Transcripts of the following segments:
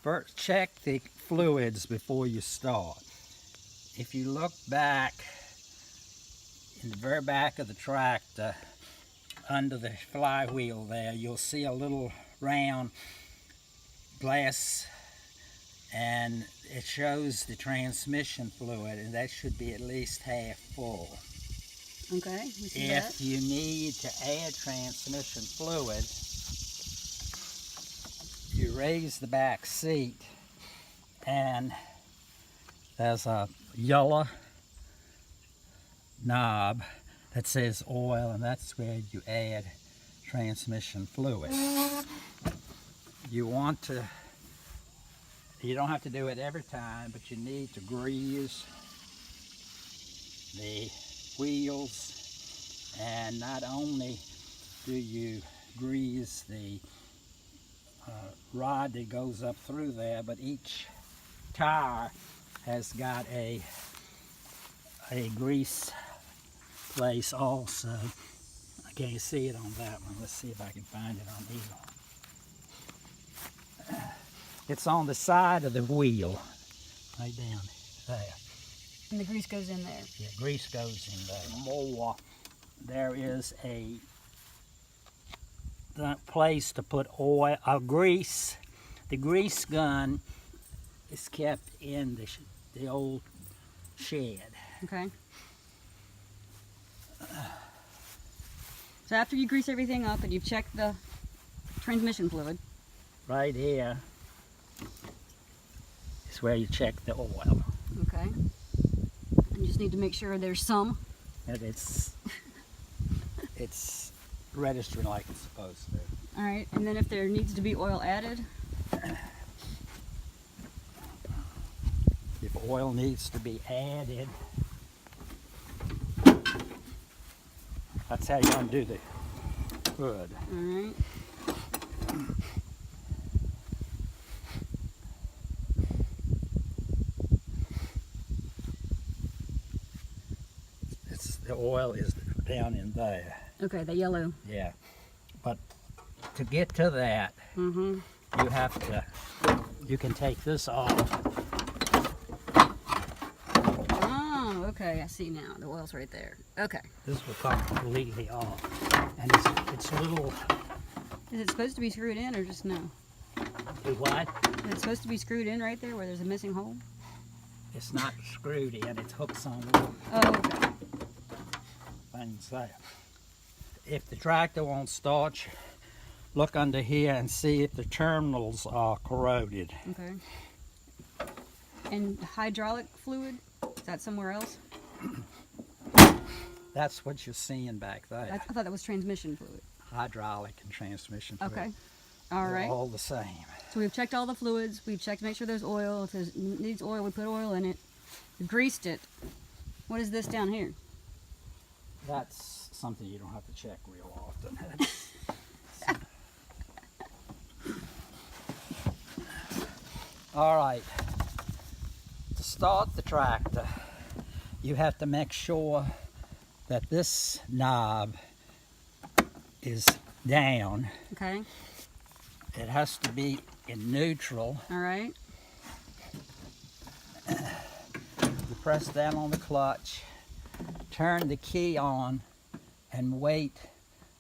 First, check the fluids before you start. If you look back, in the very back of the tractor, under the flywheel there, you'll see a little round glass, and it shows the transmission fluid, and that should be at least half full. Okay, we see If that. you need to add transmission fluid, you raise the back seat, and there's a yellow knob that says oil, and that's where you add transmission fluid. You don't have to do it every time, but you need to grease the wheels, and not only do you grease the rod that goes up through there, but each tire has got a grease place also. I can't see it on that one. Let's see if I can find it on either. It's on the side of the wheel, right down there. And the grease goes in there. Yeah, grease goes in there. More, there is a place to put oil, grease. The grease gun is kept in the old shed. Okay. So after you grease everything up and you've checked the transmission fluid. Right here is where you check the oil. Okay. And you just need to make sure there's some. And it's registering like it's supposed to. All right. And then if there needs to be oil added. If oil needs to be added, that's how you undo the hood. All right. The oil is down in there. Okay, the yellow. Yeah, but to get to that, you can take this off. Oh, okay, I see now. The oil's right there. Okay. This will come completely off, and it's a little. Is it supposed to be screwed in or just no? Do what? Is it supposed to be screwed in right there where there's a missing hole? It's not screwed in. It's hooks on Oh, okay. things there. If the tractor won't start, look under here and see if the terminals are corroded. Okay. And hydraulic fluid? Is that somewhere else? That's what you're seeing back there. I thought that was transmission fluid. Hydraulic and transmission fluid. Okay. All They're right. all the same. So we've checked all the fluids. We've checked to make sure there's oil. If it needs oil, we put oil in it. We've greased it. What is this down here? That's something you don't have to check real often. All right. To start the tractor, you have to make sure that this knob is down. Okay. It has to be in neutral. All right. You press down on the clutch, turn the key on, and wait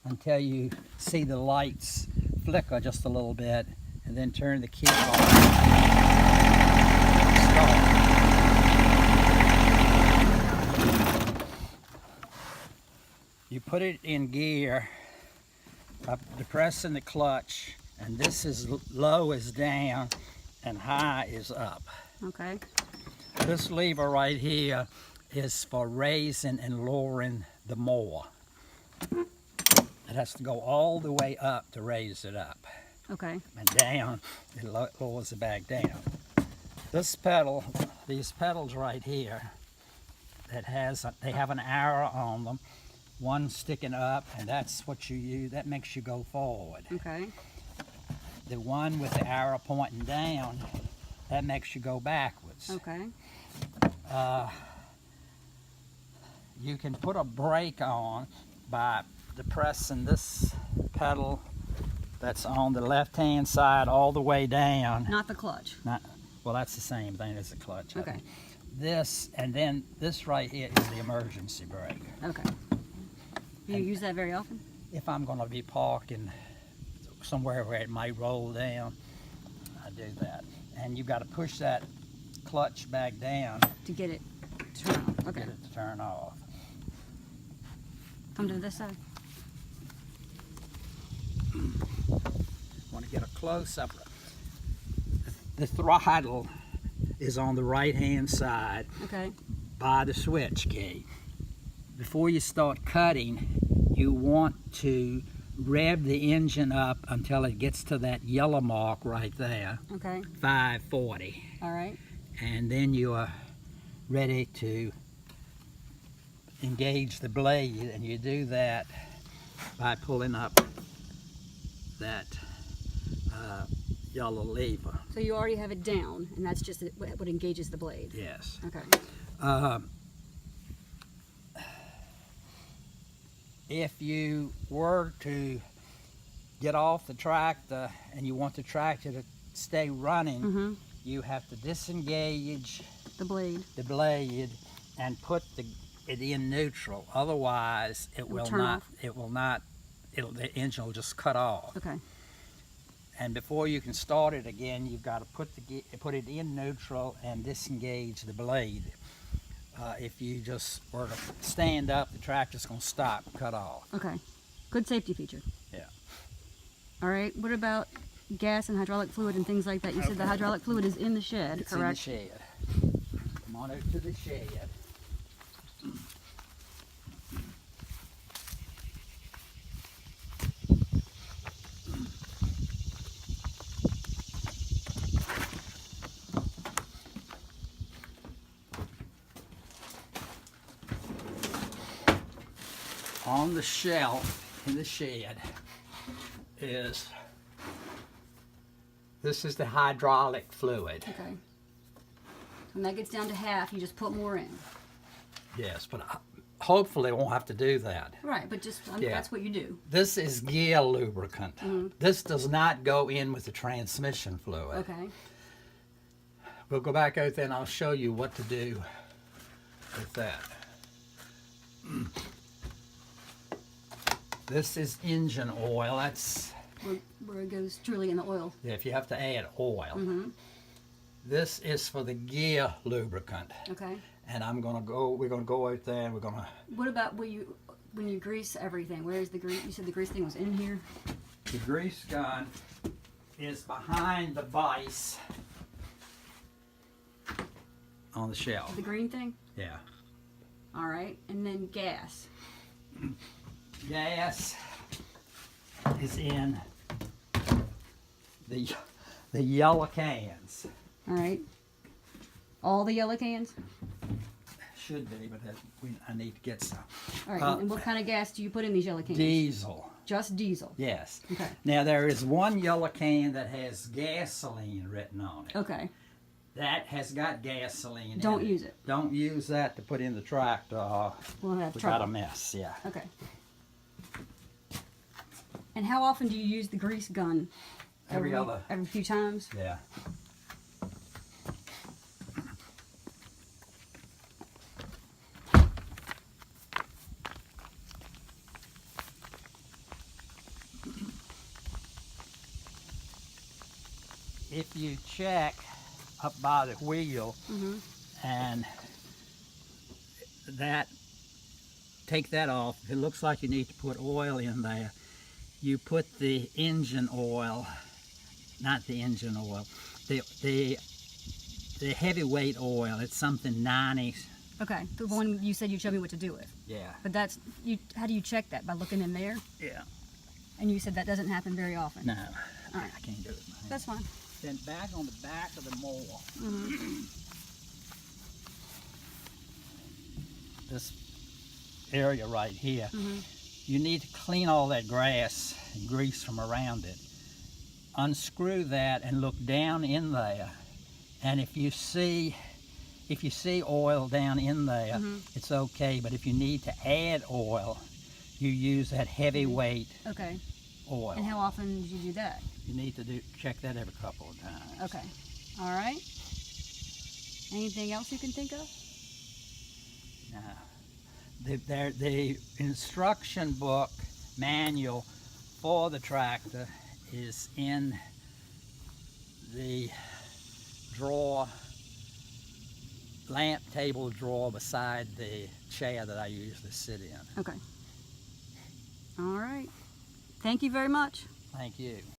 until you see the lights flicker just a little bit, and then turn the key on. Start. You put it in gear by depressing the clutch, and this is low is down and high is up. Okay. This lever right here is for raising and lowering the mower. It has to go all the way up to raise it up. Okay. And down, it lowers it back down. This pedal, these pedals right here, they have an arrow on them, one sticking up, and that's what you use, that makes you go forward. Okay. The one with the arrow pointing down, that makes you go backwards. Okay. You can put a brake on by depressing this pedal that's on the left-hand side all the way down. Not the clutch. Well, that's the same thing as the clutch. Okay. This, and then this right here is the emergency brake. Okay. Do you use that very often? If I'm going to be parking somewhere where it might roll down, I do that. And you've got to push that clutch back down To get it to turn off. Okay. get it to turn off. Come to this side. Want to get a close-up. The throttle is on the right-hand side Okay. by the switch key. Before you start cutting, you want to rev the engine up until it gets to that yellow mark right there, Okay. 540. All right. And then you are ready to engage the blade, and you do that by pulling up that yellow lever. So you already have it down, and that's just what engages the blade. Yes. Okay. If you were to get off the tractor and you want the tractor to stay running, Mm-hmm. you have to disengage The blade. the blade and put it in neutral. Otherwise, it will turn not. off. It will not. The engine will just cut off. Okay. And before you can start it again, you've got to put it in neutral and disengage the blade. If you just were to stand up, the tractor's going to stop, cut off. Okay. Good safety feature. Yeah. All right. What about gas and hydraulic fluid and things like that? You said the hydraulic fluid is in the shed, It's correct? in the shed. Come on out to the shed. On the shelf in the shed this is the hydraulic fluid. Okay. When that gets down to half, you just put more in. Yes, but hopefully won't have to do that. Right, but just Yeah. that's what you do. This is gear lubricant. This does not go in with the transmission fluid. Okay. We'll go back out there and I'll show you what to do with that. This is engine oil. That's Where it goes truly in the oil. if you have to add oil. Mm-hmm. This is for the gear lubricant. Okay. And we're gonna go out there and we're gonna, What about when you grease everything? Where's the grease? You said the grease thing was in here. the grease gun is behind the vise on the shelf. The green thing. Yeah. All right, and then gas. Gas is in the yellow cans. All right. All the yellow cans. Should be, but I need to get some. All right. And what kind of gas do you put in these yellow cans? Diesel. Just diesel. Yes. Okay. Now there is one yellow can that has gasoline written on it. Okay. That has got gasoline in Don't it. use it. Don't use that to put in the tractor. We'll have We got a trouble. mess, yeah. Okay. And how often do you use the grease gun? Every other. Every few times. Yeah. If you check up by the wheel Mm-hmm. and take that off, if it looks like you need to put oil in there, you put the engine oil, not the engine oil, the heavyweight oil. It's something 90. Okay. The one you said you'd show me what to do with. Yeah. But that's you. How do you check that? By looking in there? Yeah. And you said that doesn't happen very often. No. All right. I can't do it. with my hand. That's fine. Then back on the back of the mower. Mm-hmm. This area right here. Mm-hmm. You need to clean all that grass and grease from around it. Unscrew that and look down in there. And if you see oil down in there, Mm-hmm. it's okay. But if you need to add oil, you use that heavyweight Okay. oil. And how often did you do that? You need to check that every couple of times. Okay. All right. Anything else you can think of? No. The instruction book manual for the tractor is in the drawer, lamp table drawer beside the chair that I usually sit in. Okay. All right. Thank you very much. Thank you.